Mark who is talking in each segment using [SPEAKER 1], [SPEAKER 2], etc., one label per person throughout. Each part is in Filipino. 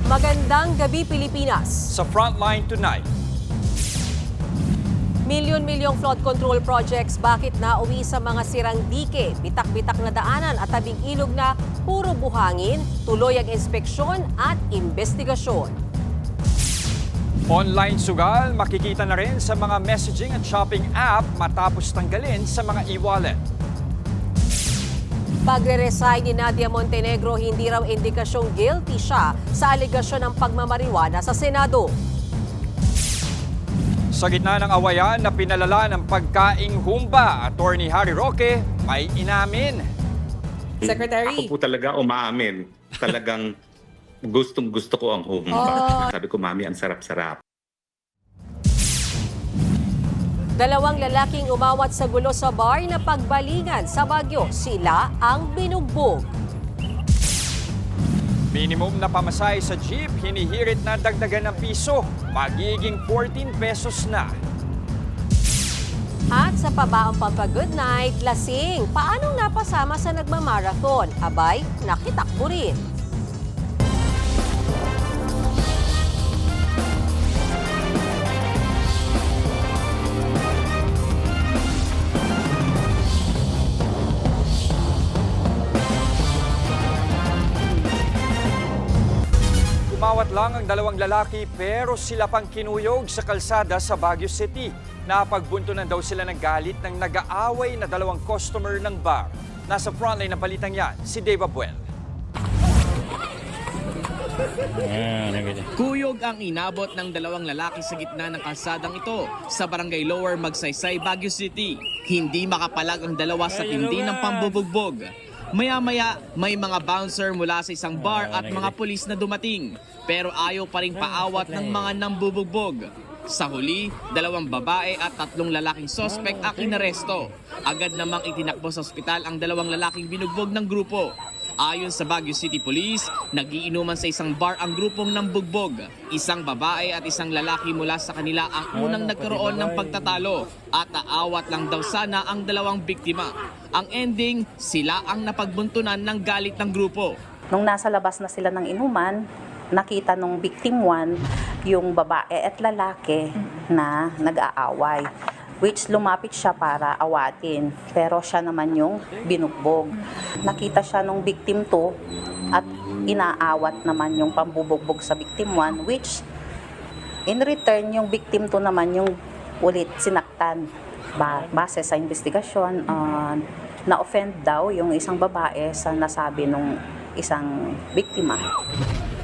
[SPEAKER 1] Magandang gabi, Pilipinas.
[SPEAKER 2] Sa Frontline Tonight,
[SPEAKER 1] Milyon-milyong flood control projects bakit nauwi sa mga sirang dike, bitak-bitak na daanan at tabing ilog na puro buhangin, tuloy ang inspeksyon at investigasyon.
[SPEAKER 2] online sugal makikita na rin sa mga messaging at shopping app matapos tanggalin sa mga e-wallet.
[SPEAKER 1] Pagre-resign ni Nadia Montenegro, hindi raw indikasyong guilty siya sa alegasyon ng pagmamariwana sa Senado.
[SPEAKER 2] Sa gitna ng awayan na pinalala ng pagkaing humba, Attorney Harry Roque may inamin.
[SPEAKER 1] Secretary.
[SPEAKER 3] Ako po talaga umaamin. Talagang gustong gusto ko ang humba. Sabi ko, Mami, ang sarap-sarap.
[SPEAKER 1] Dalawang lalaking umawat sa gulo sa bar na pagbalingan sa Baguio. Sila ang binugbog.
[SPEAKER 2] Minimum na pamasahe sa jeep, hinihirit na dagdagan ng piso. Magiging 14 pesos na.
[SPEAKER 1] At sa pabaong pampa-good night, lasing. Paanong napasama sa nagmamarathon? Abay, nakitakbo rin.
[SPEAKER 2] Umawat lang ang dalawang lalaki pero sila pang kinuyog sa kalsada sa Baguio City. Napagbuntunan daw sila ng galit ng nag-aaway na dalawang customer ng bar. Nasa frontline ng balitang yan, si Dave Abuel.
[SPEAKER 4] Kuyog ang inabot ng dalawang lalaki sa gitna ng kalsadang ito sa Barangay Lower Magsaysay, Baguio City. Hindi makapalag ang dalawa sa tindi ng pambubugbog. Maya-maya, may mga bouncer mula sa isang bar at mga pulis na dumating. Pero ayaw pa rin paawat ng mga nambubugbog. Sa huli, dalawang babae at tatlong lalaking sospek ang inaresto. Agad namang itinakbo sa ospital ang dalawang lalaking binugbog ng grupo. Ayon sa Baguio City Police, nagiinuman sa isang bar ang grupong nambugbog. Isang babae at isang lalaki mula sa kanila ang unang nagkaroon ng pagtatalo at aawat lang daw sana ang dalawang biktima. Ang ending, sila ang napagbuntunan ng galit ng grupo.
[SPEAKER 5] Nung nasa labas na sila ng inuman, nakita nung victim 1 yung babae at lalaki na nag-aaway. Which lumapit siya para awatin, pero siya naman yung binugbog. Nakita siya nung victim 2 at inaawat naman yung pambubugbog sa victim 1, which in return yung victim 2 naman yung ulit sinaktan. Base sa investigasyon, na-offend daw yung isang babae sa nasabi nung isang biktima.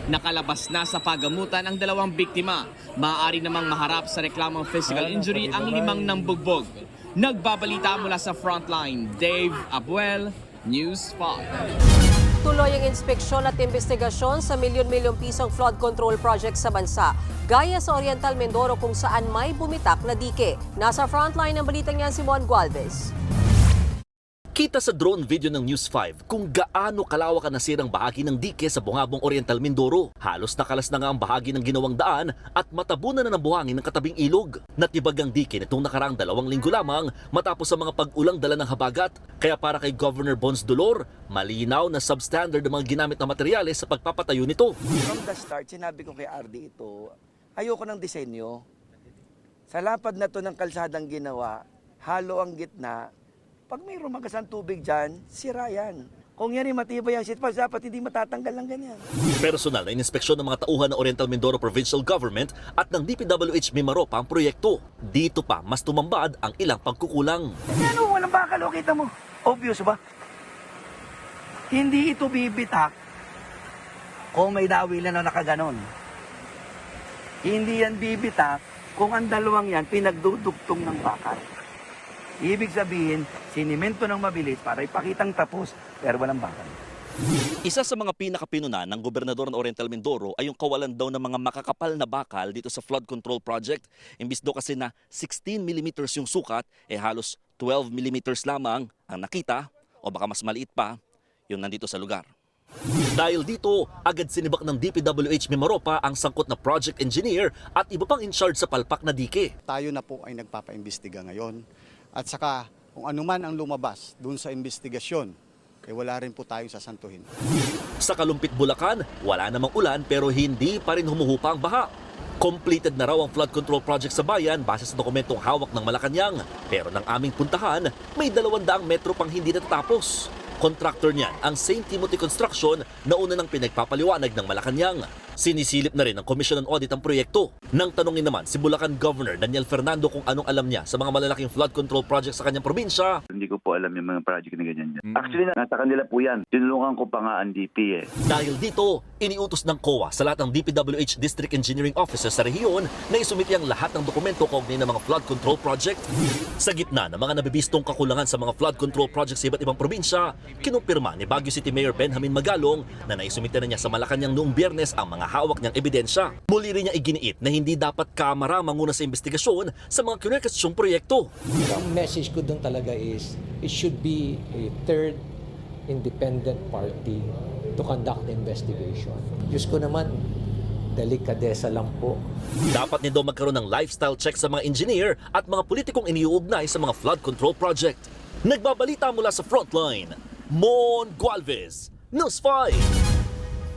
[SPEAKER 4] Nakalabas na sa pagamutan ang dalawang biktima. Maaari namang maharap sa reklamong physical injury ang limang nambugbog. Nagbabalita mula sa Frontline, Dave Abuel, News 5.
[SPEAKER 1] Tuloy ang inspeksyon at investigasyon sa milyon-milyong pisong flood control project sa bansa. Gaya sa Oriental Mindoro kung saan may bumitak na dike. Nasa frontline ng balitang yan si Mon Gualvez.
[SPEAKER 6] Kita sa drone video ng News 5 kung gaano kalawak ang nasirang bahagi ng dike sa Bungabong Oriental Mindoro. Halos nakalas na nga ang bahagi ng ginawang daan at matabunan na ng buhangin ng katabing ilog. Natibag ang dike nitong nakaraang 2 linggo lamang matapos sa mga pag-ulang dala ng habagat. Kaya para kay Governor Bons Dolor, malinaw na substandard ang mga ginamit na materyales sa pagpapatayo nito.
[SPEAKER 7] From the start, sinabi ko kay RD ito, ayoko ng disenyo. Sa lapad na to ng kalsadang ginawa, halo ang gitna. Pag may rumagasang tubig dyan, sira yan. Kung yan ay matibay ang sitpas, dapat hindi matatanggal ng ganyan.
[SPEAKER 6] Personal na inspeksyon ng mga tauhan ng Oriental Mindoro Provincial Government at ng DPWH Mimaropa ang proyekto. Dito pa mas tumambad ang ilang pagkukulang.
[SPEAKER 7] Ano, walang bakal, o kita mo. Obvious ba? Hindi ito bibitak kung may dawilan na nakaganon. Hindi yan bibitak kung ang dalawang yan pinagdudugtong ng bakal. Ibig sabihin, sinimento ng mabilis para ipakitang tapos, pero walang bakal.
[SPEAKER 6] Isa sa mga pinakapinunan ng gobernador ng Oriental Mindoro ay yung kawalan daw ng mga makakapal na bakal dito sa flood control project. Imbis daw kasi na 16 mm yung sukat, halos 12 mm lamang ang nakita o baka mas maliit pa yung nandito sa lugar. Dahil dito, agad sinibak ng DPWH Mimaropa ang sangkot na project engineer at iba pang in charge sa palpak na dike.
[SPEAKER 8] Tayo na po ay nagpapaimbestiga ngayon at saka kung anuman ang lumabas dun sa investigasyon wala rin po tayong sasantuhin.
[SPEAKER 6] Sa Kalumpit, Bulacan, wala namang ulan pero hindi pa rin humuhupa ang baha. Completed na raw ang flood control project sa bayan base sa dokumentong hawak ng Malacanang. Pero ng aming puntahan, may 200 metro pang hindi natatapos. Contractor niyan ang St. Timothy Construction na una ng pinagpapaliwanag ng Malacanang. Sinisilip na rin ng Commission on Audit ang proyekto. Nang tanungin naman si Bulacan Governor Daniel Fernando kung anong alam niya sa mga malalaking flood control project sa kanyang probinsya.
[SPEAKER 9] Hindi ko po alam yung mga project na ganyan. Actually, nasa kanila po yan. Tinulungan ko pa nga ang DP eh.
[SPEAKER 6] Dahil dito, iniutos ng COA sa lahat ng DPWH District Engineering Officers sa rehiyon na isumiti ang lahat ng dokumento kaugnay ng mga flood control project. Sa gitna ng mga nabibistong kakulangan sa mga flood control project sa iba't ibang probinsya, kinumpirma ni Baguio City Mayor Benjamin Magalong na naisumiti na niya sa Malacanang noong Biyernes ang mga hawak niyang ebidensya. Muli rin niya iginiit na hindi dapat kamara manguna sa investigasyon sa mga kinrekwestisyong proyekto.
[SPEAKER 10] Ang message ko doon talaga is it should be a third independent party to conduct the investigation. Diyos ko naman, delikadesa lang po.
[SPEAKER 6] Dapat din daw magkaroon ng lifestyle check sa mga engineer at mga politikong iniuugnay sa mga flood control project. Nagbabalita mula sa Frontline, Mon Gualvez, News 5.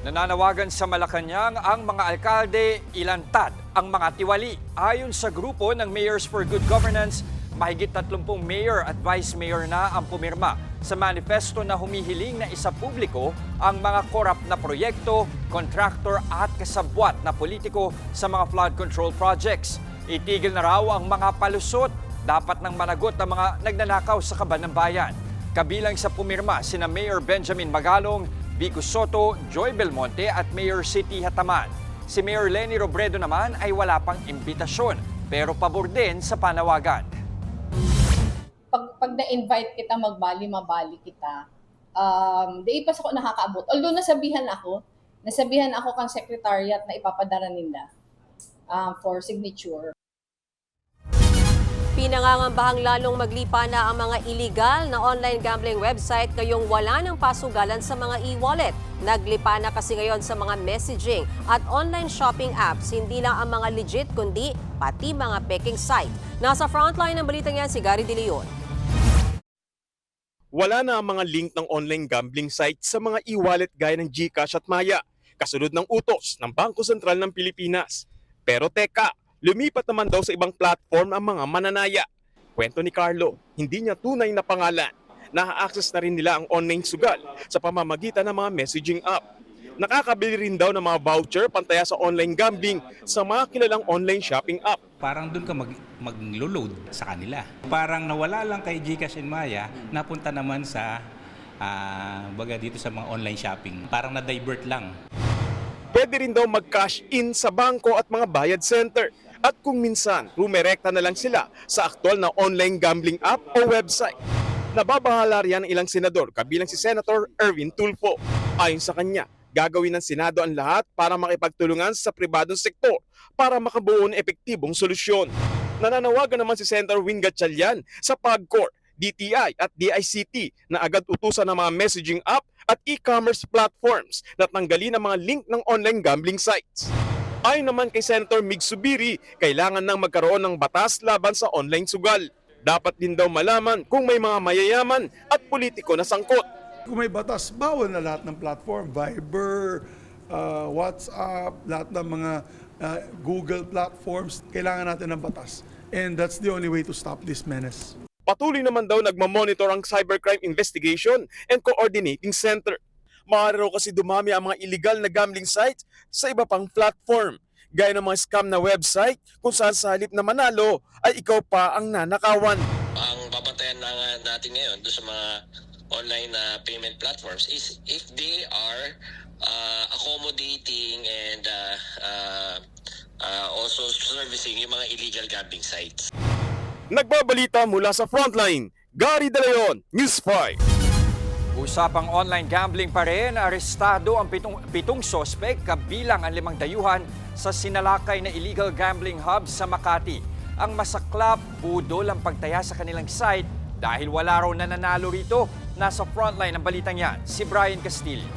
[SPEAKER 2] Nananawagan sa Malacanang ang mga alkalde ilantad ang mga tiwali. Ayon sa grupo ng Mayors for Good Governance, mahigit 30 mayor at vice mayor na ang pumirma sa manifesto na humihiling na isapubliko ang mga korap na proyekto, kontraktor at kasabwat na politiko sa mga flood control projects. Itigil na raw ang mga palusot. Dapat nang managot ang mga nagnanakaw sa kaban ng bayan. Kabilang sa pumirma sina Mayor Benjamin Magalong, Vico Soto, Joy Belmonte at Mayor City Hataman. Si Mayor Lenny Robredo naman ay wala pang imbitasyon pero pabor din sa panawagan.
[SPEAKER 11] Pag na-invite kita magbali, mabali kita. Di pa ako nakakaabot. Although nasabihan ako kang secretariat na ipapadara nila for signature.
[SPEAKER 1] Pinangangambahang lalong maglipa na ang mga illegal na online gambling website ngayong wala ng pasugalan sa mga e-wallet. Naglipa na kasi ngayon sa mga messaging at online shopping apps, hindi lang ang mga legit kundi pati mga peking site. Nasa frontline ng balitang yan si Gary De Leon.
[SPEAKER 12] Wala na ang mga link ng online gambling site sa mga e-wallet gaya ng GCash at Maya, kasunod ng utos ng Bangko Sentral ng Pilipinas. Pero teka, lumipat naman daw sa ibang platform ang mga mananaya. Kwento ni Carlo, hindi niya tunay na pangalan. Na-access na rin nila ang online sugal sa pamamagitan ng mga messaging app. Nakakabili rin daw ng mga voucher pantaya sa online gambling sa mga kilalang online shopping app.
[SPEAKER 13] Parang doon ka mag-load sa kanila. Parang nawala lang kay GCash and Maya, napunta naman sa baga dito sa mga online shopping. Parang na-divert lang.
[SPEAKER 12] Pwede rin daw mag-cash in sa bangko at mga bayad center. At kung minsan, rumerekta na lang sila sa aktual na online gambling app o website. Nababahala riyan ng ilang senador, kabilang si Senator Erwin Tulfo. Ayon sa kanya, gagawin ng Senado ang lahat para makipagtulungan sa pribadong sektor para makabuo ng epektibong solusyon. Nananawagan naman si Senator Win Gatchalian sa PAGCOR, DTI at DICT na agad utusan ng mga messaging app at e-commerce platforms na tanggalin ang mga link ng online gambling sites. Ayon naman kay Senator Mig Subiri, kailangan nang magkaroon ng batas laban sa online sugal. Dapat din daw malaman kung may mga mayayaman at politiko na sangkot.
[SPEAKER 14] Kung may batas, bawal na lahat ng platform, Viber, WhatsApp, lahat ng mga Google platforms. Kailangan natin ng batas. And that's the only way to stop this menace.
[SPEAKER 12] Patuloy naman daw nagmamonitor ang Cybercrime Investigation and Coordinating Center. Maaari raw kasi dumami ang mga illegal na gambling sites sa iba pang platform, gaya ng mga scam na website kung saan sa halip na manalo ay ikaw pa ang nanakawan.
[SPEAKER 15] Ang papantayan natin ngayon doon sa mga online payment platforms is if they are accommodating and also servicing yung mga illegal gambling sites.
[SPEAKER 12] Nagbabalita mula sa Frontline, Gary De Leon, News 5.
[SPEAKER 2] Usapang online gambling pa rin, arestado ang pitong sospek kabilang ang 5 dayuhan sa sinalakay na illegal gambling hub sa Makati. Ang masaklap, budol ang pagtaya sa kanilang site dahil wala raw nananalo rito. Nasa frontline ng balitang yan, si Brian Castillo.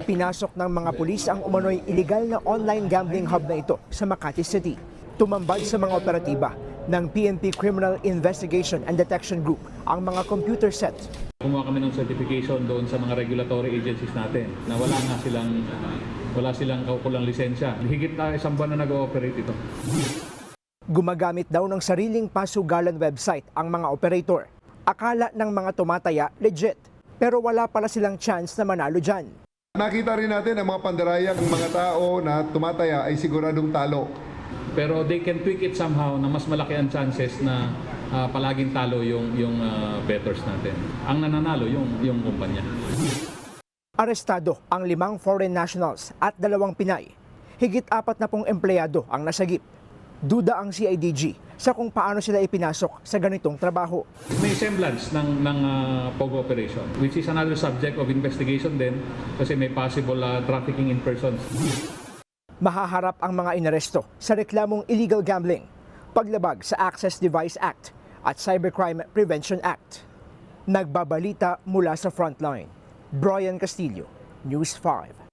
[SPEAKER 16] Pinasok ng mga pulis ang umano'y illegal na online gambling hub na ito sa Makati City. Tumambad sa mga operatiba ng PNP Criminal Investigation and Detection Group ang mga computer set.
[SPEAKER 17] Kumuha kami ng certification doon sa mga regulatory agencies natin na wala silang kaukulang lisensya. Higit na isang buwan na nag-ooperate ito.
[SPEAKER 16] Gumagamit daw ng sariling pasugalan website ang mga operator. Akala ng mga tumataya legit, pero wala pala silang chance na manalo dyan.
[SPEAKER 18] Nakita rin natin ang mga pandarayang mga tao na tumataya ay siguradong talo.
[SPEAKER 17] Pero they can tweak it somehow na mas malaki ang chances na palaging talo yung bettors natin. Ang nananalo yung kumpanya.
[SPEAKER 16] Arestado ang 5 foreign nationals at 2 Pinay. Higit 40 empleyado ang nasagip. Duda ang CIDG sa kung paano sila ipinasok sa ganitong trabaho.
[SPEAKER 17] May semblance ng POGO operation, which is another subject of investigation din kasi may possible trafficking in persons.
[SPEAKER 16] Mahaharap ang mga inaresto sa reklamong illegal gambling, paglabag sa Access Device Act at Cybercrime Prevention Act. Nagbabalita mula sa frontline. Brian Castillo, News 5.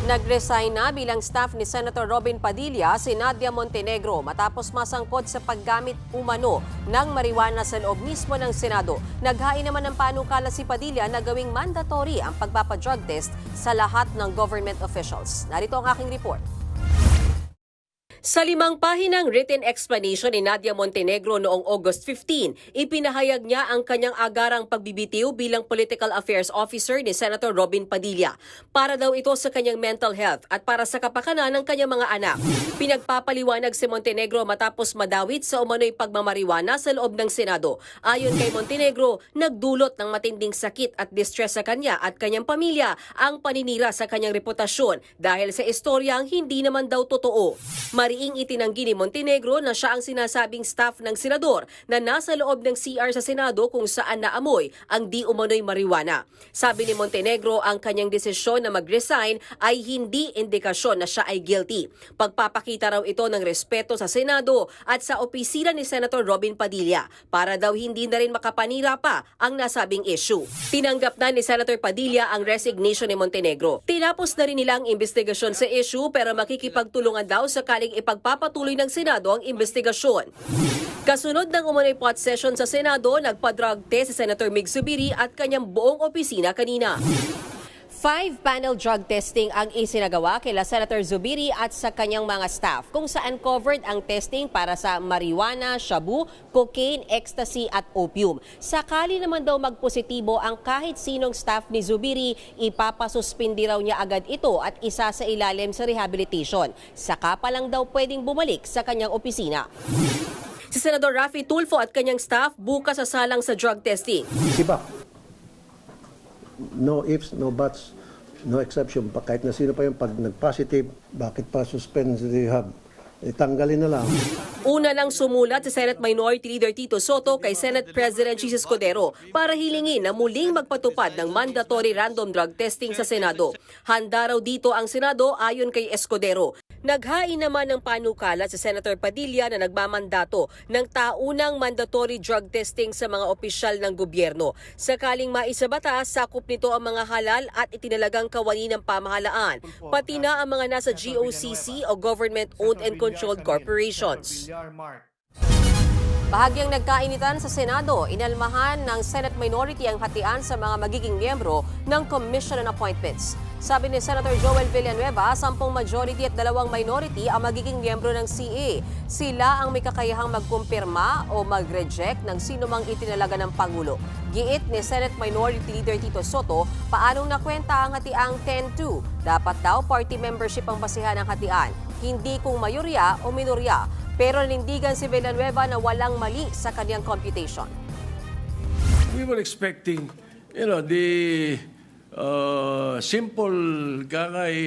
[SPEAKER 1] Nag-resign na bilang staff ni Senator Robin Padilla si Nadia Montenegro matapos masangkot sa paggamit umano ng marijuana sa loob mismo ng Senado. Naghain naman ng panukala si Padilla na gawing mandatory ang pagpapadrug test sa lahat ng government officials. Narito ang aking report. Sa 5 pahinang written explanation ni Nadia Montenegro noong August 15, ipinahayag niya ang kanyang agarang pagbibitiw bilang political affairs officer ni Senator Robin Padilla. Para daw ito sa kanyang mental health at para sa kapakanan ng kanyang mga anak. Pinagpapaliwanag si Montenegro matapos madawit sa umano'y pagmamariwana sa loob ng Senado. Ayon kay Montenegro, nagdulot ng matinding sakit at distress sa kanya at kanyang pamilya ang paninira sa kanyang reputasyon dahil sa istoryang hindi naman daw totoo. Mariing itinanggi ni Montenegro na siya ang sinasabing staff ng senador na nasa loob ng CR sa Senado kung saan naamoy ang di umano'y marijuana. Sabi ni Montenegro ang kanyang desisyon na mag-resign ay hindi indikasyon na siya ay guilty. Pagpapakita raw ito ng respeto sa Senado at sa opisina ni Senator Robin Padilla para daw hindi na rin makapanira pa ang nasabing issue. Tinanggap na ni Senator Padilla ang resignation ni Montenegro. Tinapos na rin nila ang investigasyon sa issue pero makikipagtulungan daw sakaling ipagpapatuloy ng Senado ang investigasyon. Kasunod ng umano'y pot session sa Senado, nagpa-drug test si Senator Mig Zubiri at kanyang buong opisina kanina. 5 panel drug testing ang isinagawa kila Senator Zubiri at sa kanyang mga staff kung saan covered ang testing para sa marijuana, shabu, cocaine, ecstasy at opium. Sakali naman daw magpositibo ang kahit sinong staff ni Zubiri, ipapasuspindi raw niya agad ito at isa sa ilalim sa rehabilitation. Saka pa lang daw pwedeng bumalik sa kanyang opisina. Si Senador Raffy Tulfo at kanyang staff bukas sasalang sa drug testing.
[SPEAKER 19] Diba? No ifs, no buts, no exception. Kahit na sino pa yung pag nag-positive, bakit pa suspend rehab? Itanggalin na lang.
[SPEAKER 1] Una lang sumulat si Senate Minority Leader Tito Soto kay Senate President Jesus Escudero para hilingin na muling magpatupad ng mandatory random drug testing sa Senado. Handa raw dito ang Senado ayon kay Escudero. Naghain naman ng panukala si Senator Padilla na nagmamandato ng taunang mandatory drug testing sa mga opisyal ng gobyerno. Sakaling maisabatas, sakop nito ang mga halal at itinalagang kawani ng pamahalaan, pati na ang mga nasa GOCC o government-owned and controlled corporations. Bahagyang nagkainitan sa Senado, inalmahan ng Senate Minority ang hatian sa mga magiging miyembro ng Commission on Appointments. Sabi ni Senator Joel Villanueva, 10 majority at 2 minority ang magiging miyembro ng CA. Sila ang may kakayahang magkumpirma o mag-reject ng sinumang itinalaga ng Pangulo. Giit ni Senate Minority Leader Tito Soto, paanong nakwenta ang hatiang 10-2? Dapat daw party membership ang basihan ng hatian, hindi kung mayorya o minorya. Pero nanindigan si Villanueva na walang mali sa kanyang computation.
[SPEAKER 20] We were expecting, the simple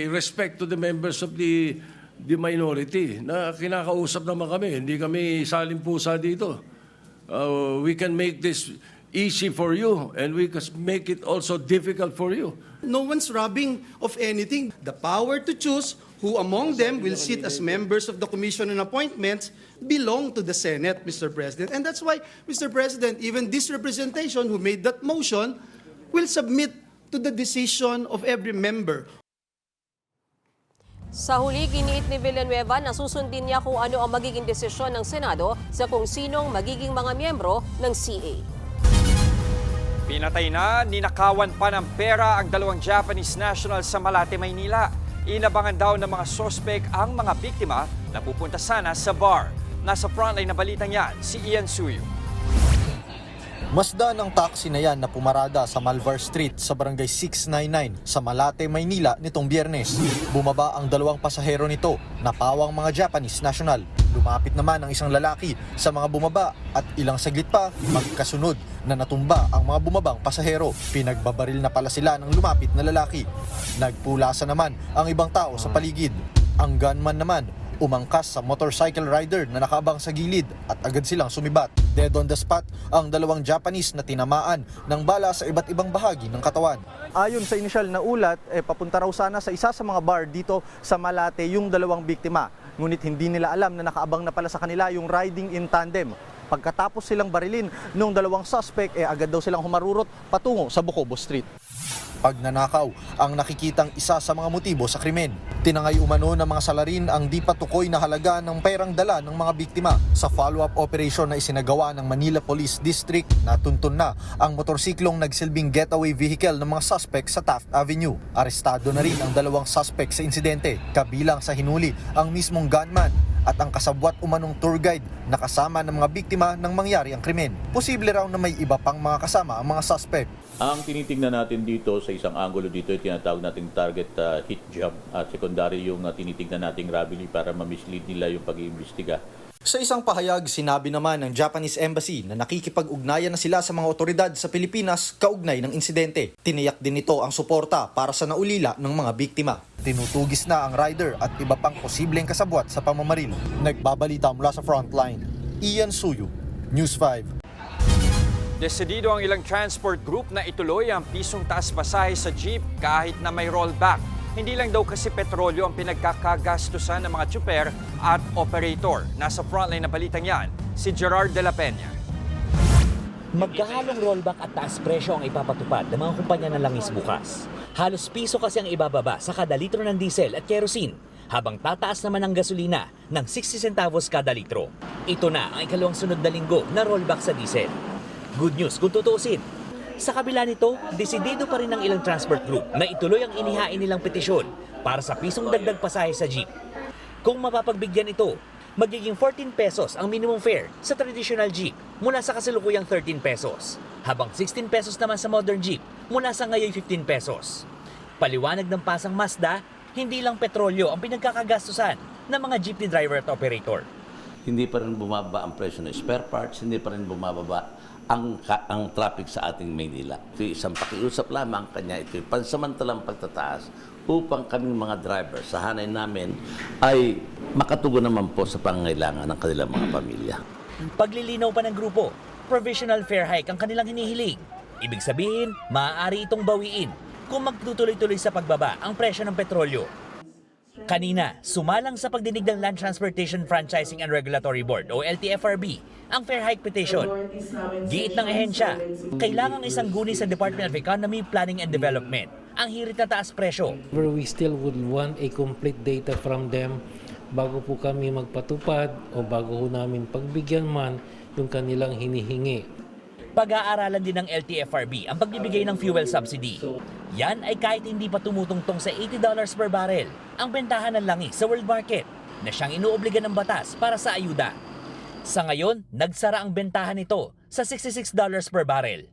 [SPEAKER 20] respect to the members of the minority na kinakausap naman kami. Hindi kami salimpusa dito. We can make this easy for you and we can make it also difficult for you.
[SPEAKER 21] No one's robbing of anything. The power to choose who among them will sit as members of the Commission on Appointments belong to the Senate, Mr. President. And that's why, Mr. President, even this representation who made that motion will submit to the decision of every member.
[SPEAKER 1] Sa huli, giniit ni Villanueva na susundin niya kung ano ang magiging desisyon ng Senado sa kung sinong magiging mga miyembro ng CA.
[SPEAKER 2] Pinatay na, ninakawan pa ng pera ang 2 Japanese nationals sa Malate, Maynila. Inabangan daw ng mga sospek ang mga biktima na pupunta sana sa bar. Nasa frontline na balitang yan, si Ian Suyo.
[SPEAKER 3] Masdan ang taxi na yan na pumarada sa Malvar Street sa barangay 699 sa Malate, Maynila nitong Biyernes. Bumaba ang 2 pasahero nito na pawang mga Japanese national. Lumapit naman ang isang lalaki sa mga bumaba at ilang saglit pa magkasunod na natumba ang mga bumabang pasahero. Pinagbabaril na pala sila ng lumapit na lalaki. Nagpulasa naman ang ibang tao sa paligid. Ang gunman naman umangkas sa motorcycle rider na nakaabang sa gilid at agad silang sumibat. Dead on the spot ang 2 Japanese na tinamaan ng bala sa iba't ibang bahagi ng katawan.
[SPEAKER 22] Ayon sa inisyal na ulat, papunta raw sana sa isa sa mga bar dito sa Malate yung 2 biktima. Ngunit hindi nila alam na nakaabang na pala sa kanila yung riding in tandem. Pagkatapos silang barilin nung 2 suspect, agad daw silang humarurot patungo sa Bukobo Street.
[SPEAKER 3] Pagnanakaw ang nakikitang isa sa mga motibo sa krimen. Tinangay umano ng mga salarin ang di patukoy na halaga ng perang dala ng mga biktima. Sa follow-up operation na isinagawa ng Manila Police District, natuntun na ang motorsiklong nagsilbing getaway vehicle ng mga suspect sa Taft Avenue. Arestado na rin ang 2 suspect sa insidente, kabilang sa hinuli ang mismong gunman at ang kasabwat umanong tour guide na kasama ng mga biktima nang mangyari ang krimen. Posible raw na may iba pang mga kasama ang mga suspect.
[SPEAKER 23] Ang tinitingnan natin dito sa isang angulo dito, tinatawag nating target hit job at secondary yung tinitingnan nating robbery para ma-mislead nila yung pag-iimbestiga.
[SPEAKER 3] Sa isang pahayag, sinabi naman ng Japanese Embassy na nakikipag-ugnayan na sila sa mga otoridad sa Pilipinas kaugnay ng insidente. Tiniyak din ito ang suporta para sa naulila ng mga biktima. Tinutugis na ang rider at iba pang posibleng kasabwat sa pamamaril. Nagbabalita mula sa frontline, Ian Suyo, News 5.
[SPEAKER 2] Desidido ang ilang transport group na ituloy ang pisong taas pasahe sa jeep kahit na may rollback. Hindi lang daw kasi petrolyo ang pinagkakagastusan ng mga tsuper at operator. Nasa frontline na balitang yan, si Gerard de la Peña.
[SPEAKER 24] Magkahalong rollback at taas presyo ang ipapatupad ng mga kumpanya ng langis bukas. Halos piso kasi ang ibababa sa kada litro ng diesel at kerosene, habang tataas naman ang gasolina ng 60 centavos kada litro. Ito na ang ikalawang sunod na linggo na rollback sa diesel. Good news kung tutuusin. Sa kabila nito, desidido pa rin ng ilang transport group na ituloy ang inihain nilang petisyon para sa pisong dagdag pasahe sa jeep. Kung mapapagbigyan ito, magiging 14 pesos ang minimum fare sa traditional jeep mula sa kasalukuyang 13 pesos, habang 16 pesos naman sa modern jeep mula sa ngayon 15 pesos. Paliwanag ng pasang Mazda, hindi lang petrolyo ang pinagkakagastusan ng mga jeepney driver at operator.
[SPEAKER 25] Hindi pa rin bumaba ang presyo ng spare parts, hindi pa rin bumababa ang traffic sa ating Maynila. Ito isang pakiusap lamang, kanya ito pansamantalang pagtataas upang kaming mga driver sa hanay namin ay makatugon naman po sa pangangailangan ng kanilang mga pamilya.
[SPEAKER 24] Paglilinaw pa ng grupo, provisional fare hike ang kanilang hinihiling. Ibig sabihin, maaari itong bawiin kung magtutuloy-tuloy sa pagbaba ang presyo ng petrolyo. Kanina, sumalang sa pagdinig ng Land Transportation Franchising and Regulatory Board o LTFRB ang fare hike petition. Giit ng ehensya, kailangang isang guni sa Department of Economy, Planning and Development ang hirit na taas presyo.
[SPEAKER 26] We still would want a complete data from them bago po kami magpatupad o bago po namin pagbigyan man yung kanilang hinihingi.
[SPEAKER 24] Pag-aaralan din ng LTFRB ang pagbibigay ng fuel subsidy. Yan ay kahit hindi pa tumutungtong sa $80 per barrel ang bentahan ng langis sa world market na siyang inuobliga ng batas para sa ayuda. Sa ngayon, nagsara ang bentahan nito sa $66 per barrel.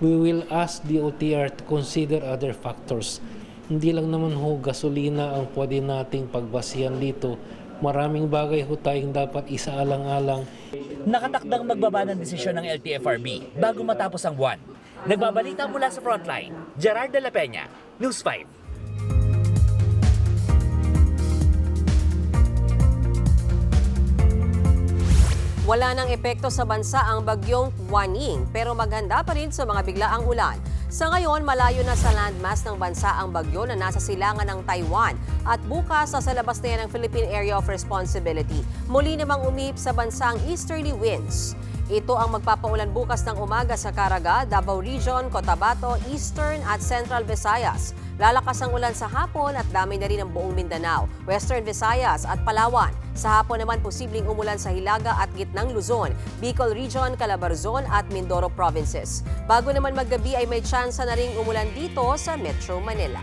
[SPEAKER 26] We will ask the OTR to consider other factors. Hindi lang naman ho gasolina ang pwede nating pagbasihan dito. Maraming bagay ho tayong dapat isaalang-alang.
[SPEAKER 24] Nakatakdang magbaba ng desisyon ng LTFRB bago matapos ang buwan. Nagbabalita mula sa frontline, Gerard de la Peña, News 5.
[SPEAKER 1] Wala nang epekto sa bansa ang bagyong Waning pero maghanda pa rin sa mga biglaang ulan. Sa ngayon, malayo na sa landmass ng bansa ang bagyo na nasa silangan ng Taiwan at bukas sa labas na yan ng Philippine Area of Responsibility. Muli namang umihip sa bansa ang easterly winds. Ito ang magpapaulan bukas ng umaga sa Caraga, Davao Region, Cotabato, Eastern at Central Visayas. Lalakas ang ulan sa hapon at dami na rin ang buong Mindanao, Western Visayas at Palawan. Sa hapon naman posibleng umulan sa Hilaga at Gitnang Luzon, Bicol Region, Calabarzon at Mindoro Provinces. Bago naman maggabi ay may tsansa na ring umulan dito sa Metro Manila.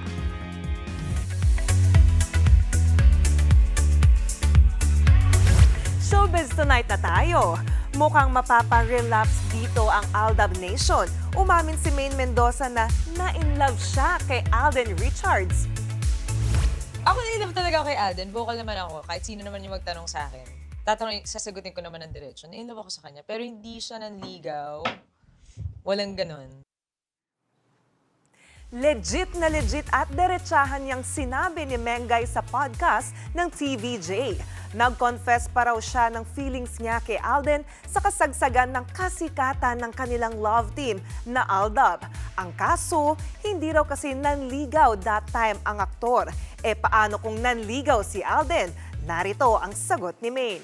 [SPEAKER 4] Showbiz tonight na tayo. Mukhang mapapa-relapse dito ang Aldab Nation. Umamin si Maine Mendoza na na-in-love siya kay Alden Richards.
[SPEAKER 5] Ako na-in-love talaga kay Alden. Vocal naman ako. Kahit sino naman yung magtanong sa akin. Sasagutin ko naman ng diretsyo. Na-in-love ako sa kanya. Pero hindi siya nanligaw. Walang ganon.
[SPEAKER 4] Legit na legit at derechahan niyang sinabi ni Mengay sa podcast ng TVJ. Nag-confess pa raw siya ng feelings niya kay Alden sa kasagsagan ng kasikatan ng kanilang love team na Aldab. Ang kaso, hindi raw kasi nanligaw that time ang aktor. E paano kung nanligaw si Alden? Narito ang sagot ni Maine.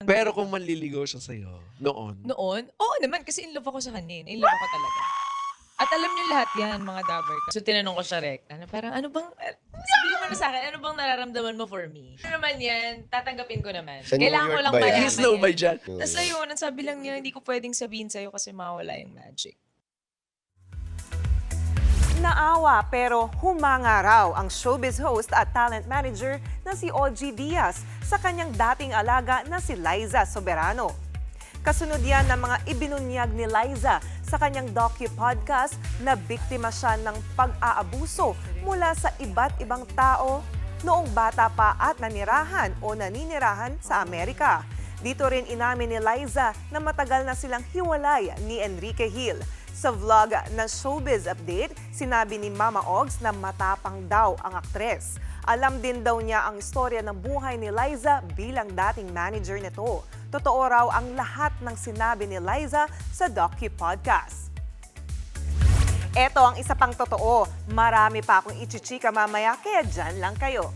[SPEAKER 7] Pero kung manliligaw siya sa'yo, noon?
[SPEAKER 5] Noon? Oo naman, kasi in love ako sa kanya. In love ako talaga. At alam niyo lahat yan, mga dabber. So tinanong ko siya rekta, parang ano bang, sabihin mo na sa akin, ano bang nararamdaman mo for me? Ano naman yan, tatanggapin ko naman. Kailangan ko lang malaman yan.
[SPEAKER 7] Snow by dyan.
[SPEAKER 5] Tapos ayun, ang sabi lang niya, hindi ko pwedeng sabihin sa'yo kasi mawala yung magic.
[SPEAKER 4] Naawa pero humanga raw ang showbiz host at talent manager na si OG Diaz sa kanyang dating alaga na si Liza Soberano. Kasunod yan ng mga ibinunyag ni Liza sa kanyang docu-podcast na biktima siya ng pag-aabuso mula sa iba't ibang tao noong bata pa at nanirahan o naninirahan sa Amerika. Dito rin inamin ni Liza na matagal na silang hiwalay ni Enrique Hill. Sa vlog na Showbiz Update, sinabi ni Mama Ogs na matapang daw ang aktres. Alam din daw niya ang istorya ng buhay ni Liza bilang dating manager nito. Totoo raw ang lahat ng sinabi ni Liza sa docu-podcast. Eto ang isa pang totoo. Marami pa akong ichichika mamaya, kaya dyan lang kayo.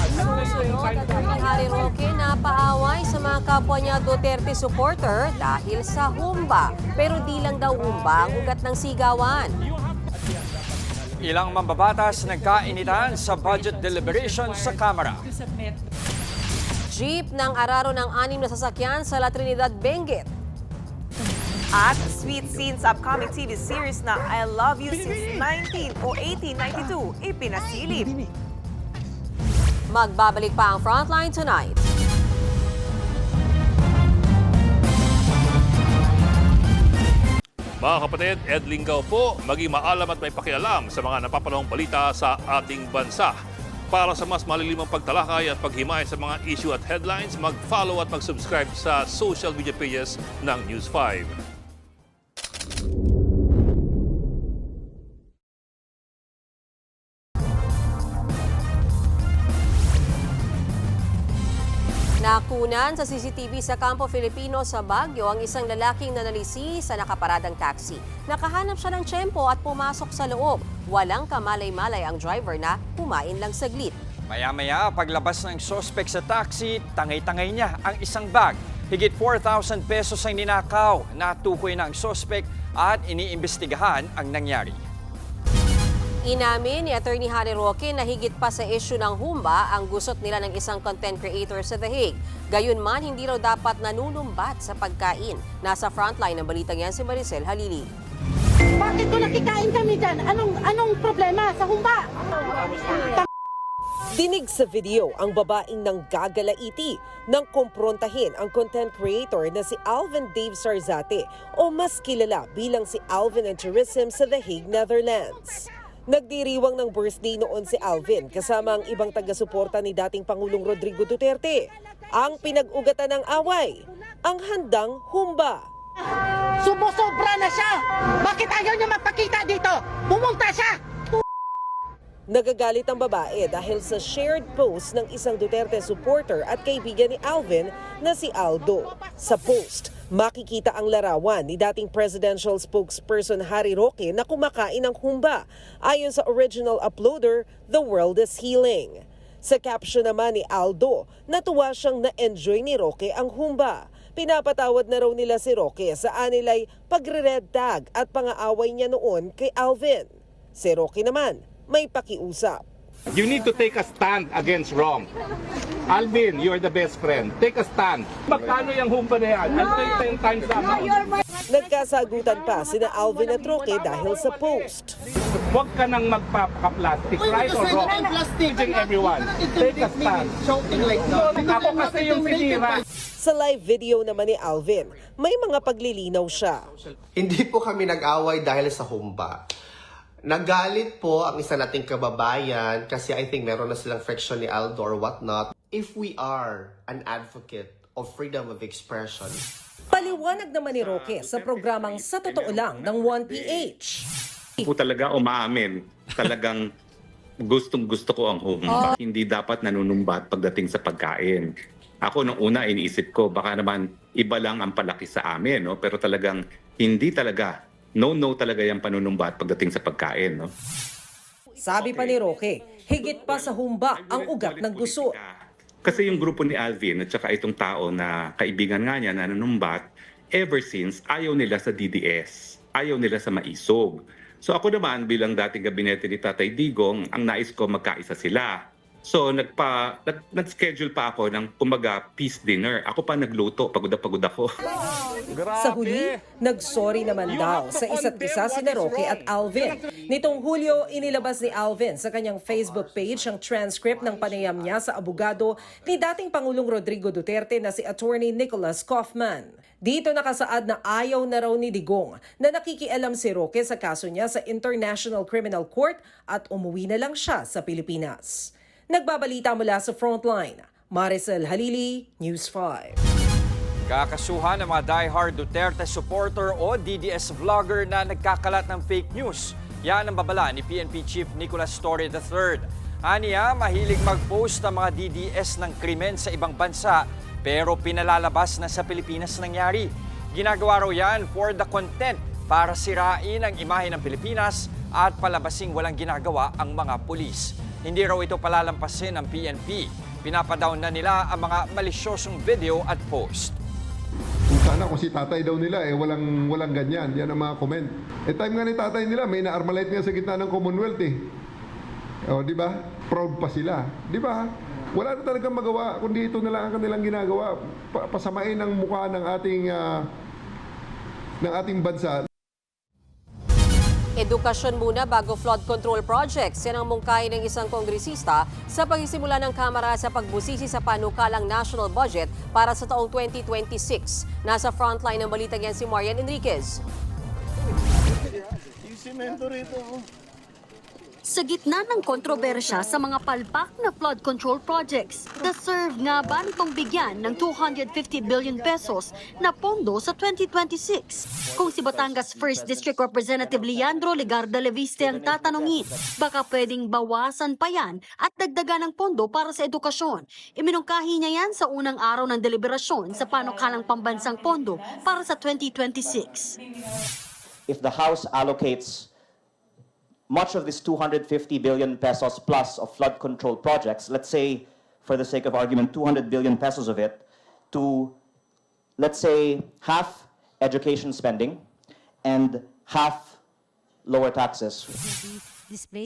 [SPEAKER 1] Sumunod at Harry Roque na paaway sa mga kapwa niya Duterte supporter dahil sa humba. Pero di lang daw humba ang ugat ng sigawan.
[SPEAKER 2] Ilang mambabatas nagkainitan sa budget deliberation sa Kamara.
[SPEAKER 1] Jeep ng araro ng 6 na sasakyan sa La Trinidad, Benguet.
[SPEAKER 4] At sweet scenes upcoming TV series na I Love You Since 1892 ipinasilip.
[SPEAKER 1] Magbabalik pa ang Frontline tonight.
[SPEAKER 8] Mga kapatid, Ed Lingaw po, maging maalam at may pakialam sa mga napapanahong balita sa ating bansa. Para sa mas malilimang pagtalakay at paghimay sa mga issue at headlines, mag-follow at mag-subscribe sa social media pages ng News 5.
[SPEAKER 1] Nakunan sa CCTV sa Campo Filipino sa Baguio ang isang lalaking nanalisi sa nakaparadang taxi. Nakahanap siya ng tiyempo at pumasok sa loob. Walang kamalay-malay ang driver na kumain lang saglit.
[SPEAKER 2] Maya-maya, paglabas ng sospek sa taxi, tangay-tangay niya ang isang bag. Higit 4,000 pesos ang ninakaw. Natukoy na ang sospek at iniimbestigahan ang nangyari.
[SPEAKER 1] Inamin ni Attorney Harry Roque na higit pa sa issue ng humba ang gusot nila ng isang content creator sa The Hague. Gayunman, hindi raw dapat nanunumbat sa pagkain. Nasa frontline ng balitang yan si Maricel Halili.
[SPEAKER 9] Bakit ko nakikain kami dyan? Anong problema sa humba?
[SPEAKER 1] Dinig sa video ang babaeng nang gagalaiti nang kumprontahin ang content creator na si Alvin Dave Sarzate o mas kilala bilang si Alvin and Tourism sa The Hague, Netherlands. Nagdiriwang ng birthday noon si Alvin kasama ang ibang taga-suporta ni dating Pangulong Rodrigo Duterte. Ang pinag-ugatan ng away, ang handang humba.
[SPEAKER 9] Sumusobra na siya! Bakit ayaw niya magpakita dito? Pumunta siya!
[SPEAKER 1] Nagagalit ang babae dahil sa shared post ng isang Duterte supporter at kaibigan ni Alvin na si Aldo. Sa post, makikita ang larawan ni dating presidential spokesperson Harry Roque na kumakain ng humba. Ayon sa original uploader, The World is Healing.
[SPEAKER 6] Sa caption naman ni Aldo, natuwa siyang na-enjoy ni Roque ang humba. Pinapatawad na raw nila si Roque sa anilay pagre-red tag at pangaaway niya noon kay Alvin. Si Roque naman may pakiusap.
[SPEAKER 10] You need to take a stand against wrong. Alvin, you're the best friend. Take a stand. Magkano yung humpa na yan? I'll take 10 times that amount.
[SPEAKER 6] Nagkasagutan pa sina Alvin at Roque dahil sa post.
[SPEAKER 10] Huwag ka nang magpapaka-plastic, right or wrong. Teaching everyone. Take a stand. Ako kasi yung sinira.
[SPEAKER 6] Sa live video naman ni Alvin, may mga paglilinaw siya.
[SPEAKER 11] Hindi po kami nag-away dahil sa humba. Nagalit po ang isa nating kababayan kasi I think meron na silang friction ni Aldo or whatnot. If we are an advocate of freedom of expression.
[SPEAKER 6] Paliwanag naman ni Roque sa programang Sa Totoo Lang ng 1PH.
[SPEAKER 10] Po talaga umaamin. Talagang gustong-gusto ko ang humba. Hindi dapat nanunumbat pagdating sa pagkain. Ako nung una iniisip ko baka naman iba lang ang palaki sa amin, no? Pero talagang hindi talaga. No talaga yung panunumbat pagdating sa pagkain, no?
[SPEAKER 6] Sabi pa ni Roque, higit pa sa humba ang ugat ng gusto.
[SPEAKER 10] Kasi yung grupo ni Alvin at saka itong tao na kaibigan nga niya na nanunumbat, ever since ayaw nila sa DDS, ayaw nila sa maisog. So ako naman bilang dating gabinete ni Tatay Digong, ang nais ko magkaisa sila. So nag-schedule pa ako ng kumaga peace dinner. Ako pa nagluto, pagod ako.
[SPEAKER 6] Sa huli, nag-sorry naman daw sa isa't isa sina Roque at Alvin. Nitong Hulyo, inilabas ni Alvin sa kanyang Facebook page ang transcript ng panayam niya sa abogado ni dating Pangulong Rodrigo Duterte na si Attorney Nicholas Kaufman. Dito nakasaad na ayaw na raw ni Digong na nakikialam si Roque sa kaso niya sa International Criminal Court at umuwi na lang siya sa Pilipinas. Nagbabalita mula sa Frontline, Maricel Halili, News 5.
[SPEAKER 2] Kakasuhan ng mga diehard Duterte supporter o DDS vlogger na nagkakalat ng fake news. Yan ang babala ni PNP Chief Nicolas Torre III. Aniya, mahilig mag-post ang mga DDS ng krimen sa ibang bansa pero pinalalabas na sa Pilipinas nangyari. Ginagawa raw yan for the content para sirain ang imahe ng Pilipinas at palabasing walang ginagawa ang mga pulis. Hindi raw ito palalampasin ng PNP. Pinapadown na nila ang mga malisyosong video at post.
[SPEAKER 18] Sana kung si tatay daw nila, walang ganyan. Yan ang mga comment. Time nga ni tatay nila, may na-armalite nga sa gitna ng Commonwealth eh. O, di ba? Proud pa sila. Di ba? Wala na talagang magawa, kundi ito na lang ang kanilang ginagawa. Pasamain ang mukha ng ating bansa.
[SPEAKER 1] Edukasyon muna bago flood control projects. Yan ang mungkahi ng isang kongresista sa pagsisimula ng Kamara sa pagbusisi sa panukalang national budget para sa taong 2026. Nasa frontline ng balitang yan si Marian Enriquez.
[SPEAKER 13] Sa gitna ng kontrobersya sa mga palpak na flood control projects, deserve nga ba nitong bigyan ng 250 billion pesos na pondo sa 2026? Kung si Batangas 1st District Representative Leandro Legarda Leviste ang tatanungin, baka pwedeng bawasan pa yan at dagdagan ng pondo para sa edukasyon. Iminungkahi niya yan sa unang araw ng deliberasyon sa panukalang pambansang pondo para sa 2026.
[SPEAKER 14] If the House allocates much of this 250 billion pesos plus of flood control projects, let's say, for the sake of argument, 200 billion pesos of it, to, let's say, half education spending and half lower taxes.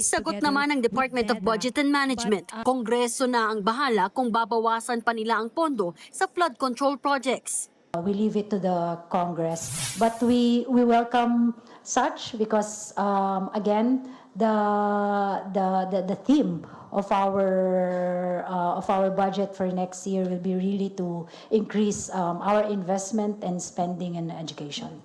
[SPEAKER 13] Sagot naman ng Department of Budget and Management, Kongreso na ang bahala kung babawasan pa nila ang pondo sa flood control projects.
[SPEAKER 15] We leave it to the Congress, but we welcome such because again the theme of our budget for next year will be really to increase our investment and spending in education.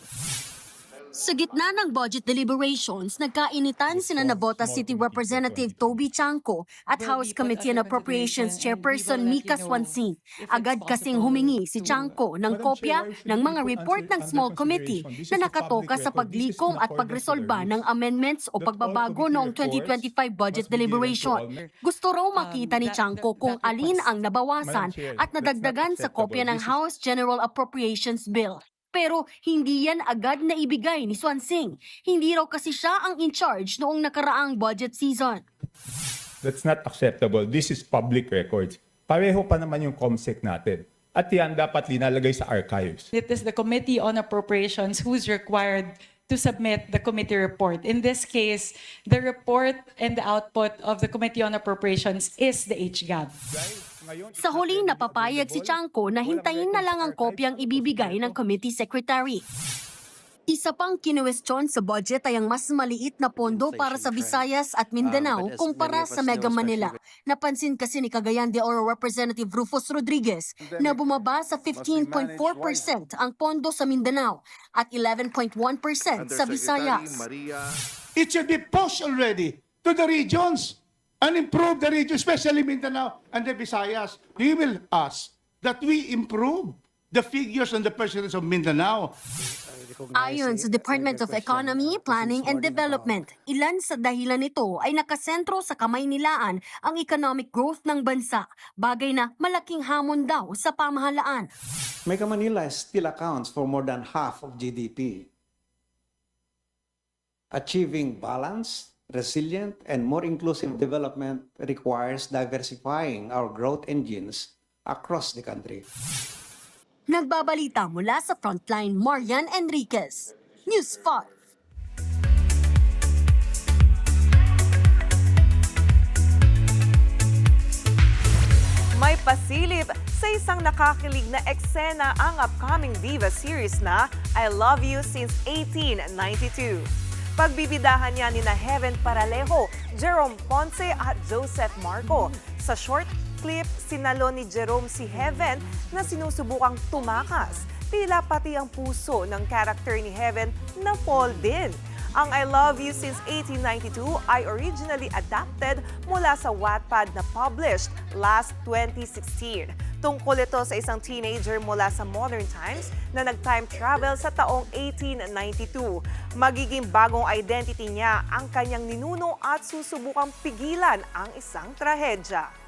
[SPEAKER 13] Sa gitna ng budget deliberations, nagkainitan sina Navotas City Representative Toby Chanco at House Committee on Appropriations Chairperson Mika Swansing. Agad kasing humingi si Chanco ng kopya ng mga report ng small committee na nakatoka sa paglikom at pagresolba ng amendments o pagbabago noong 2025 budget deliberation. Gusto raw makita ni Chanco kung alin ang nabawasan at nadagdagan sa kopya ng House General Appropriations Bill. Pero hindi yan agad na ibigay ni Swansing. Hindi raw kasi siya ang in-charge noong nakaraang budget season.
[SPEAKER 12] That's not acceptable. This is public records. Pareho pa naman yung COMSEC natin. At yan dapat linalagay sa archives.
[SPEAKER 16] It is the Committee on Appropriations who's required to submit the committee report. In this case, the report and the output of the Committee on Appropriations is the HGAB.
[SPEAKER 13] Sa huli, napapayag si Chanco na hintayin na lang ang kopyang ibibigay ng committee secretary. Isa pang kinuwestiyon sa budget ay ang mas maliit na pondo para sa Visayas at Mindanao kumpara sa Mega Manila. Napansin kasi ni Cagayan de Oro Representative Rufus Rodriguez na bumaba sa 15.4% ang pondo sa Mindanao at 11.1% sa Visayas.
[SPEAKER 17] It should be pushed already to the regions and improve the region, especially Mindanao and the Visayas. We will ask that we improve the figures and the percentage of Mindanao.
[SPEAKER 13] Ayon sa Department of Economy, Planning and Development, ilan sa dahilan nito ay nakasentro sa kamay-nilaan ang economic growth ng bansa, bagay na malaking hamon daw sa pamahalaan.
[SPEAKER 19] Mega Manila still accounts for more than half of GDP. Achieving balanced, resilient, and more inclusive development requires diversifying our growth engines across the country.
[SPEAKER 13] Nagbabalita mula sa Frontline, Marian Enriquez, News 5.
[SPEAKER 4] May pasilip sa isang nakakilig na eksena ang upcoming Diva series na I Love You Since 1892. Pagbibidahan niya ni na Heaven Paralejo, Jerome Ponce at Joseph Marco. Sa short clip, sinalo ni Jerome si Heaven na sinusubukang tumakas. Tila pati ang puso ng character ni Heaven na fall din. Ang I Love You Since 1892 ay originally adapted mula sa Wattpad na published last 2016. Tungkol ito sa isang teenager mula sa modern times na nag-time travel sa taong 1892. Magiging bagong identity niya ang kanyang ninuno at susubukang pigilan ang isang trahedya.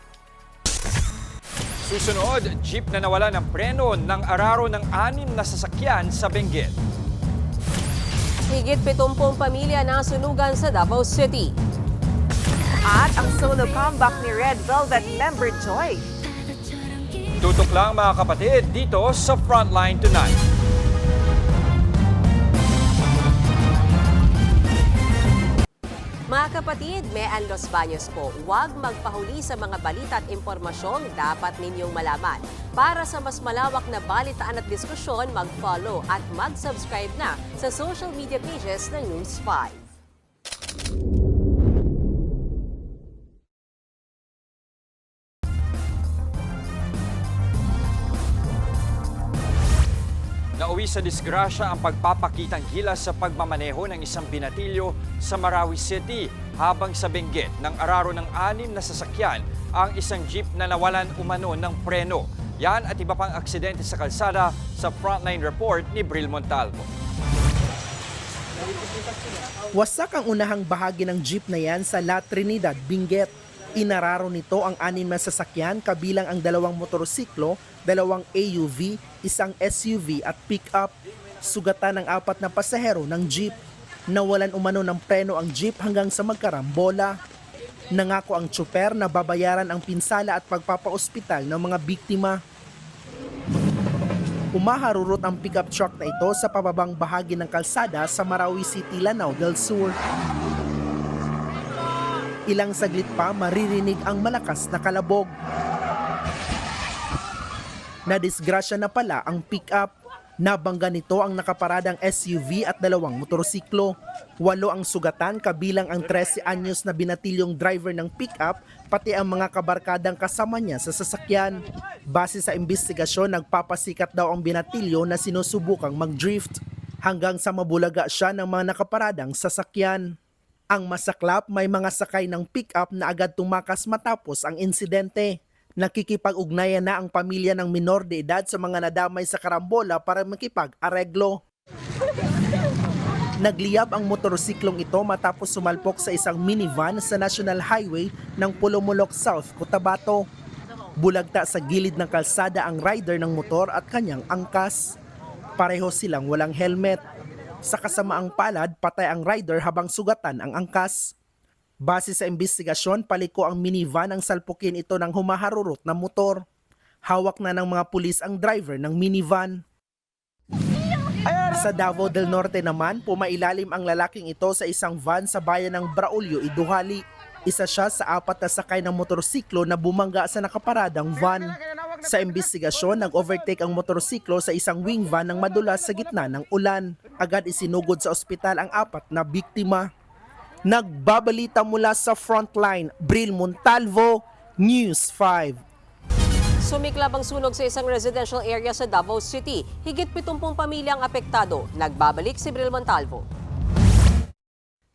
[SPEAKER 2] Susunod, jeep na nawala ng preno ng araro ng 6 na sasakyan sa Benguet.
[SPEAKER 1] Higit 70 pamilya na sunugan sa Davao City.
[SPEAKER 4] At ang solo comeback ni Red Velvet member Joy.
[SPEAKER 2] Tutok lang mga kapatid dito sa Frontline Tonight.
[SPEAKER 1] Mga kapatid, Mean Los Baños po, huwag magpahuli sa mga balita at impormasyong dapat ninyong malaman. Para sa mas malawak na balitaan at diskusyon, mag-follow at mag-subscribe na sa social media pages ng News 5.
[SPEAKER 2] Nauwi sa disgrasya ang pagpapakitang gilas sa pagmamaneho ng isang binatilyo sa Marawi City habang sa Benguet ng araro ng 6 na sasakyan ang isang jeep na nawalan umano ng preno. Yan at iba pang aksidente sa kalsada sa Frontline Report ni Bril Montalvo.
[SPEAKER 20] Wasak ang unahang bahagi ng jeep na yan sa La Trinidad, Benguet. Inararo nito ang 6 na sasakyan kabilang ang 2 motorsiklo, 2 AUV, 1 SUV at pick-up. Sugatan ng 4 na pasahero ng jeep. Nawalan umano ng preno ang jeep hanggang sa magkarambola. Nangako ang tsuper na babayaran ang pinsala at pagpapaospital ng mga biktima. Umaharurot ang pickup truck na ito sa pababang bahagi ng kalsada sa Marawi City, Lanao del Sur. Ilang saglit pa maririnig ang malakas na kalabog. Nadisgrasya na pala ang pick-up. Nabangga nito ang nakaparadang SUV at 2 motorsiklo. 8 ang sugatan kabilang ang 13 anyos na binatilyong driver ng pick-up pati ang mga kabarkadang kasama niya sa sasakyan. Base sa investigasyon, nagpapasikat daw ang binatilyo na sinusubukang mag-drift hanggang sa mabulaga siya ng mga nakaparadang sasakyan. Ang masaklap, may mga sakay ng pick-up na agad tumakas matapos ang insidente. Nakikipag-ugnayan na ang pamilya ng minor de edad sa mga nadamay sa karambola para makipag-areglo. Nagliyab ang motorsiklong ito matapos sumalpok sa isang minivan sa National Highway ng Pulumulok South, Cotabato. Bulagta sa gilid ng kalsada ang rider ng motor at kanyang angkas. Pareho silang walang helmet. Sa kasamaang palad, patay ang rider habang sugatan ang angkas. Base sa imbestigasyon, paliko ang minivan ang salpukin ito ng humaharurot na motor. Hawak na ng mga pulis ang driver ng minivan. Sa Davao del Norte naman, pumailalim ang lalaking ito sa isang van sa bayan ng Braulio, Iduhali. Isa siya sa 4 na sakay ng motorsiklo na bumangga sa nakaparadang van. Sa imbestigasyon, nag-overtake ang motorsiklo sa isang wing van ng madulas sa gitna ng ulan. Agad isinugod sa ospital ang 4 na biktima. Nagbabalita mula sa Frontline, Bril Montalvo, News 5.
[SPEAKER 1] Sumiklab ang sunog sa isang residential area sa Davao City. Higit 70 pamilya ang apektado. Nagbabalik si Bril Montalvo.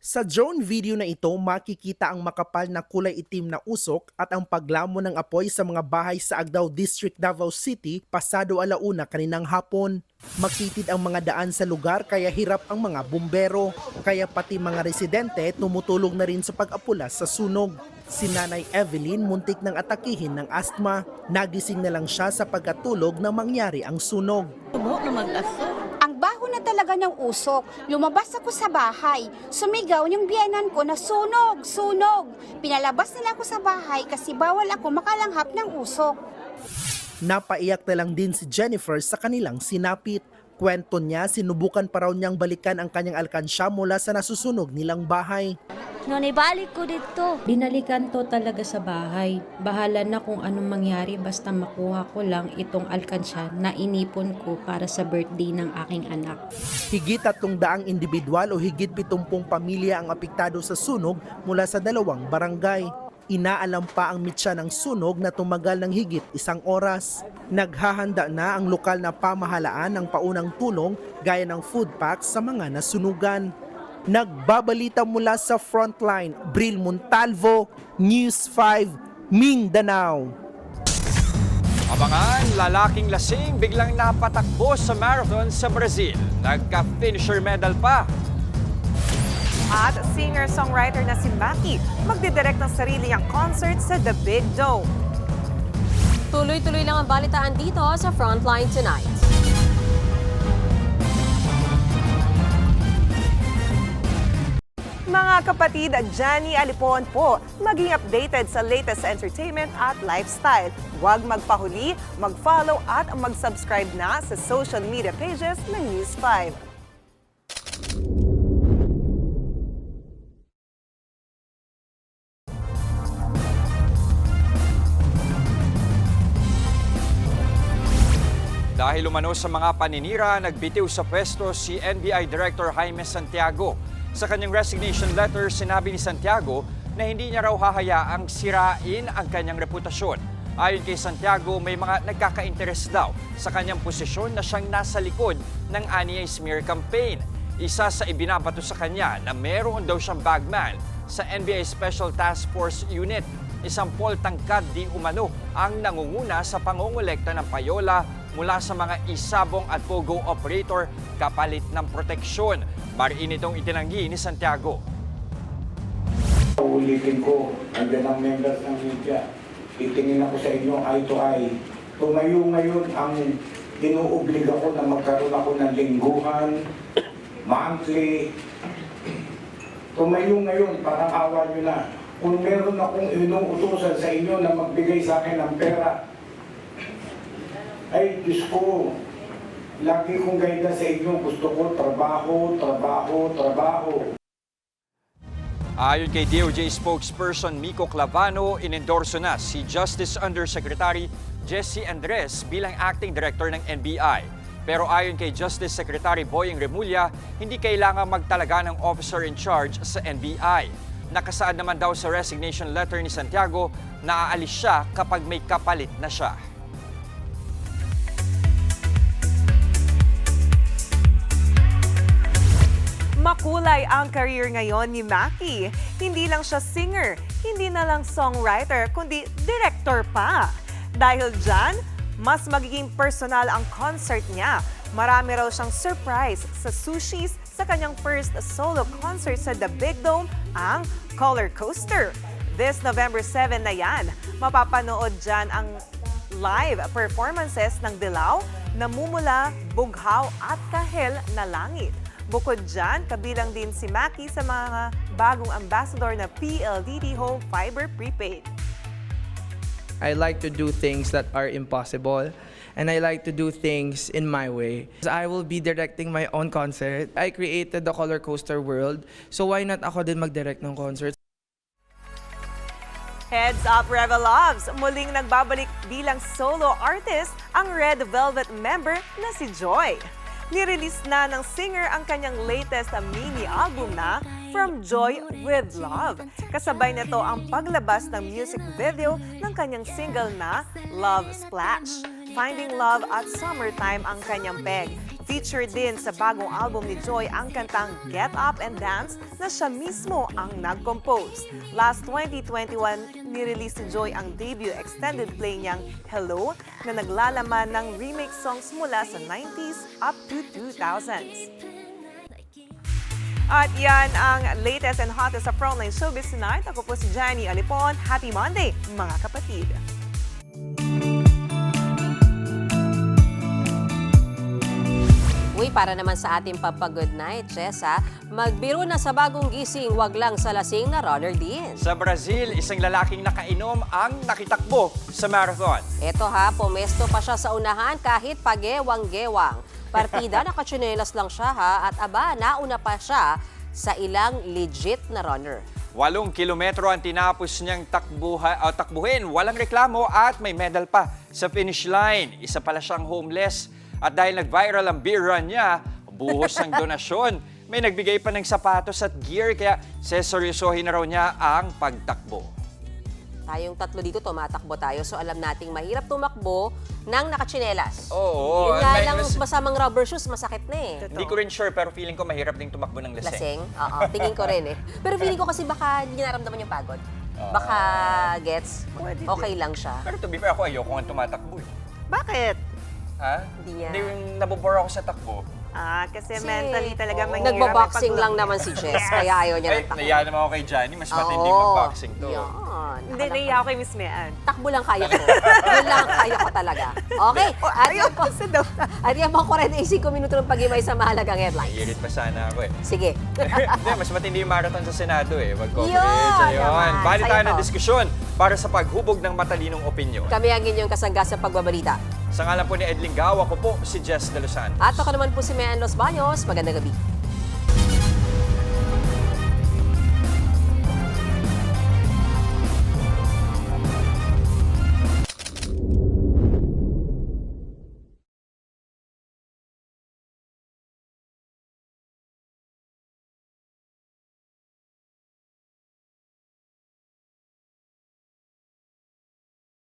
[SPEAKER 20] Sa drone video na ito, makikita ang makapal na kulay itim na usok at ang paglamon ng apoy sa mga bahay sa Agdao District, Davao City, pasado 1:00 kaninang hapon. Makitid ang mga daan sa lugar kaya hirap ang mga bumbero. Kaya pati mga residente tumutulong na rin sa pag-apula sa sunog. Si Nanay Evelyn muntik ng atakihin ng asthma. Nagising na lang siya sa pagkatulog na mangyari ang sunog.
[SPEAKER 3] Ang baho na talaga ng usok. Lumabas ako sa bahay. Sumigaw yung biyanan ko na sunog, sunog. Pinalabas nila ako sa bahay kasi bawal ako makalanghap ng usok.
[SPEAKER 20] Napaiyak na lang din si Jennifer sa kanilang sinapit. Kwento niya, sinubukan pa raw niyang balikan ang kanyang alkansya mula sa nasusunog nilang bahay.
[SPEAKER 21] Noon ibalik ko dito. Binalikan to talaga sa bahay. Bahala na kung anong mangyari basta makuha ko lang itong alkansya na inipon ko para sa birthday ng aking anak.
[SPEAKER 20] Higit 300 individual o higit 70 pamilya ang apektado sa sunog mula sa 2 barangay. Inaalam pa ang mitsa ng sunog na tumagal ng higit 1 oras. Naghahanda na ang lokal na pamahalaan ng paunang tulong gaya ng food packs sa mga nasunugan. Nagbabalita mula sa Frontline, Bril Montalvo, News 5, Mindanao.
[SPEAKER 2] Abangan, lalaking lasing biglang napatakbo sa marathon sa Brazil. Nagka-finisher medal pa.
[SPEAKER 4] At singer-songwriter na si Maki magdidirect ng sarili niyang concert sa The Big Dome.
[SPEAKER 1] Tuloy-tuloy lang ang balitaan dito sa Frontline Tonight.
[SPEAKER 4] Mga kapatid, Johnny Alipon po, maging updated sa latest entertainment at lifestyle. Huwag magpahuli, mag-follow at mag-subscribe na sa social media pages ng News 5.
[SPEAKER 2] Dahil umano sa mga paninira, nagbitiw sa pwesto si NBI Director Jaime Santiago. Sa kanyang resignation letter, sinabi ni Santiago na hindi niya raw hahayaang sirain ang kanyang reputasyon. Ayon kay Santiago, may mga nagkaka-interes daw sa kanyang posisyon na siyang nasa likod ng anti-smear campaign. Isa sa ibinabato sa kanya na meron daw siyang bagman sa NBI Special Task Force Unit. Isang Paul Tangkad di umano ang nangunguna sa pangongolekta ng payola mula sa mga isabong at pogo operator kapalit ng proteksyon. Mariin itong itinanggi ni Santiago.
[SPEAKER 22] Ulitin ko, andyan ang members ng media. Itingin ako sa inyo eye to eye. Tumayo ngayon ang inuobliga ko na magkaroon ako ng lingguhan, monthly. Tumayo ngayon, parang awa nyo na. Kung meron akong inuutusan sa inyo na magbigay sa akin ng pera, ay, Diyos ko, lagi kong gaida sa inyo, gusto ko trabaho, trabaho, trabaho.
[SPEAKER 2] Ayon kay DOJ spokesperson Miko Clavano, inendorso na si Justice Undersecretary Jesse Andres bilang acting director ng NBI. Pero ayon kay Justice Secretary Boying Remulla, hindi kailangan magtalaga ng officer in charge sa NBI. Nakasaad naman daw sa resignation letter ni Santiago na aalis siya kapag may kapalit na siya.
[SPEAKER 4] Makulay ang career ngayon ni Maki. Hindi lang siya singer, hindi na lang songwriter, kundi director pa. Dahil dyan, mas magiging personal ang concert niya. Marami raw siyang surprise sa Sushis sa kanyang first solo concert sa The Big Dome, ang Color Coaster. This November 7 na yan. Mapapanood dyan ang live performances ng Dilaw, Namumula, Bughaw at Kahel na Langit. Bukod dyan, kabilang din si Maki sa mga bagong ambassador na PLDT Home Fiber Prepaid.
[SPEAKER 5] I like to do things that are impossible, and I like to do things in my way. I will be directing my own concert. I created the Color Coaster World, so why not ako din mag-direct ng concert?
[SPEAKER 4] Heads up, Rebel Loves! Muling nagbabalik bilang solo artist ang Red Velvet member na si Joy. Nirelease na ng singer ang kanyang latest mini album na From Joy with Love. Kasabay nito ang paglabas ng music video ng kanyang single na Love Splash. Finding Love at Summertime ang kanyang peg. Featured din sa bagong album ni Joy ang kantang Get Up and Dance na siya mismo ang nag-compose. Last 2021, nirelease si Joy ang debut extended play niyang Hello na naglalaman ng remake songs mula sa 90s up to 2000s. At yan ang latest and hottest sa Frontline Showbiz Tonight. Ako po si Jenny Alipon. Happy Monday, mga kapatid!
[SPEAKER 1] Uy, para naman sa ating papagood night, Jess, magbiro na sa bagong gising, wag lang sa lasing na runner din.
[SPEAKER 2] Sa Brazil, isang lalaking nakainom ang nakitakbo sa marathon.
[SPEAKER 1] Eto pumesto pa siya sa unahan kahit pagewang-gewang. Partida, nakatsinelas lang siya at nauna pa siya sa ilang legit na runner.
[SPEAKER 2] 8 kilometro ang tinapos niyang takbuhin, walang reklamo at may medal pa sa finish line. Isa pala siyang homeless. At dahil nag-viral ang beer run niya, buhos ang donasyon. May nagbigay pa ng sapatos at gear, kaya seseryosohin na raw niya ang pagtakbo.
[SPEAKER 1] Tayong tatlo dito, tumatakbo tayo. So alam nating mahirap tumakbo ng nakatsinelas.
[SPEAKER 2] Oo.
[SPEAKER 1] Yun nga lang, masamang rubber shoes, masakit na eh.
[SPEAKER 2] Hindi ko rin sure, pero feeling ko mahirap ding tumakbo ng lasing.
[SPEAKER 1] Lasing? Oo, tingin ko rin eh. Pero feeling ko kasi baka hindi naramdaman yung pagod. Baka gets, okay lang siya.
[SPEAKER 2] Pero to be fair, ako ayoko nga tumatakbo eh.
[SPEAKER 4] Bakit?
[SPEAKER 2] Ha?
[SPEAKER 1] Hindi yan.
[SPEAKER 2] Hindi, nabobore ako sa takbo.
[SPEAKER 4] Kasi mentally talaga mahirap.
[SPEAKER 1] Nagbo-boxing lang naman si Jess, kaya ayaw niya ng takbo.
[SPEAKER 2] Naiya naman ako kay Johnny, mas matindi mag-boxing to.
[SPEAKER 1] Yan.
[SPEAKER 4] Hindi, naiya ako kay Miss Mean.
[SPEAKER 1] Takbo lang kaya ko. Yun lang kaya ko talaga. Okay. At yan po 45 minuto ng pag-imay sa mahalagang headlines.
[SPEAKER 2] Naiirit pa sana ako eh.
[SPEAKER 1] Sige.
[SPEAKER 2] Hindi, mas matindi yung marathon sa Senado eh. Mag-coverage.
[SPEAKER 1] Yun!
[SPEAKER 2] Ayun. Bali tayo
[SPEAKER 1] Sa'yo
[SPEAKER 2] ng
[SPEAKER 1] to.
[SPEAKER 2] diskusyon para sa paghubog ng matalinong opinyon.
[SPEAKER 1] Kami ang inyong kasangga sa pagbabalita.
[SPEAKER 2] Sa ngalan po ni Edling Gaw, ako po si Jess De Los Santos.
[SPEAKER 1] At ako naman po si Mean Los Baños. Magandang gabi.